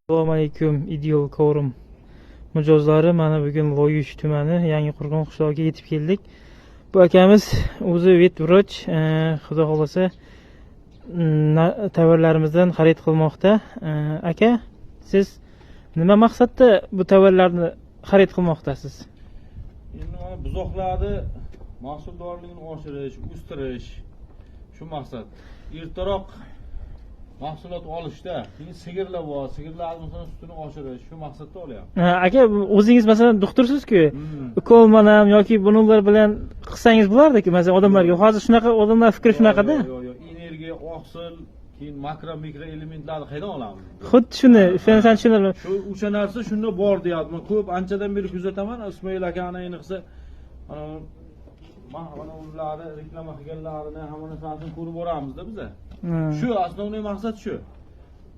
Assalomu alaykum, Ideal Korum mijozlari. Mana bugun Loyish tumani Yangiqo'rg'on qishlog'iga yetib keldik. Bu akamiz o'zi vet vrach, xudo xolasa tovarlarimizdan xarid qilmoqda. Aka, siz nima maqsadda bu tovarlarni xarid qilmoqdasiz? Endi mana buzoqlarni mahsuldorligini oshirish, o'stirish shu maqsad. Ertaroq mahsulot olishda, keyin sigirlar bor, sigirlarning sutini oshirish shu maqsadda olyapman. Aka, o'zingiz masalan doktorsiz-ku, ukol ham yoki bular bilan qilsangiz bo'lardi-ku, masalan odamlarga. Hozir shunaqa odamlar fikri shunaqada. Yo'q, energiya, oqsil, keyin makro mikro elementlarni qayerdan olamiz? Xuddi shuni, sen tushunarli. Shu o'sha narsa shunda bor deyapman. Ko'p anchadan beri kuzataman. Ismoil akani ayniqsa mana ularni reklama qilganlarini hamma narsasini ko'rib boramizda biz. Shu asosiy maqsad shu.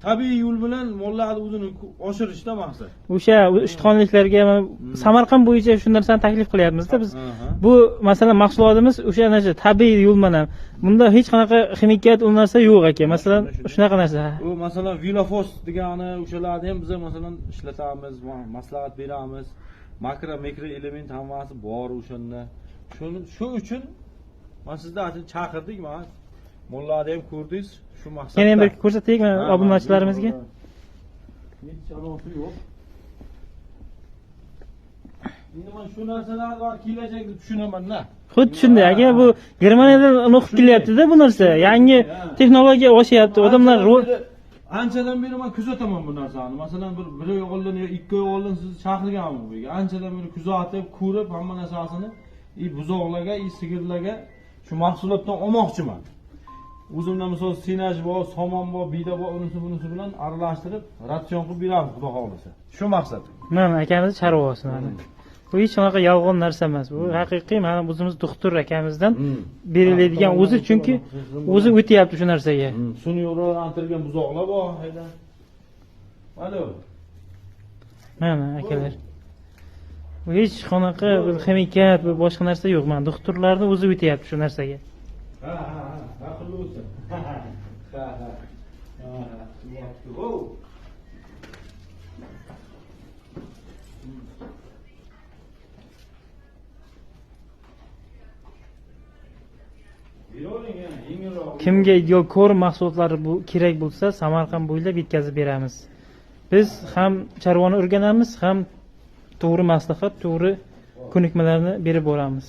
Tabiiy yo'l bilan mollarni o'zini oshirishda maqsad. O'sha ishtonliklarga Samarqand bo'yicha shu narsani taklif qilyapmiz-da biz. Bu masalan mahsulotimiz o'sha narsa tabiiy yo'l bilan. Bunda hech qanaqa ximikiyat u narsa yo'q aka. Masalan, shunaqa narsa. U masalan Vilafos degani o'shalarni ham biz masalan ishlatamiz, maslahat beramiz. Makro mikro element hammasi bor o'shanda. Shu uchun men sizga chaqirdik, men mollarni ham ko'rdingiz, shu maqsadda. Yana bir ko'rsataylik obunachilarimizga. Hech aloqasi yo'q. Endi men shu narsalar bor, kelajakda tushunaman-da. Xuddi shunday aka, bu Germaniyadan o'qib kelyapti-da bu narsa. Yangi texnologiya oshyapti. Odamlar anchadan beri men kuzataman bu narsani. Masalan, bir oy oldin yo 2 oy oldin sizni chaqirganman bu yerga. Anchadan beri kuzatib, ko'rib hamma narsasini buzoqlarga, sigirlarga shu mahsulotdan olmoqchiman. O'zimda misol sinaj bor, somon bor, biyda bor, bunisi bilan aralashtirib ratsion qilib beramiz, xudo xolasa. Shu maqsad. Mana akamiz chorvasi mana. Bu hech qanaqa yolg'on narsa emas. Bu haqiqiy mana o'zimiz doktor akamizdan beriladigan o'zi, chunki o'zi o'tyapti shu narsaga. Sun'iy urug'lantirilgan buzoqlar bor, hayda. Alo. Mana akalar. Bu hech qanaqa ximikiyat va boshqa narsa yo'q. Mana doktorlarning o'zi o'tyapti shu narsaga. Ha, aqlli bo'lsin. Kimga Ideal Korum mahsulotlari bu kerak bo'lsa, Samarqand bo'ylab yetkazib beramiz. Biz ham chorvani o'rganamiz, ham to'g'ri maslahat, to'g'ri ko'nikmalarni berib boramiz.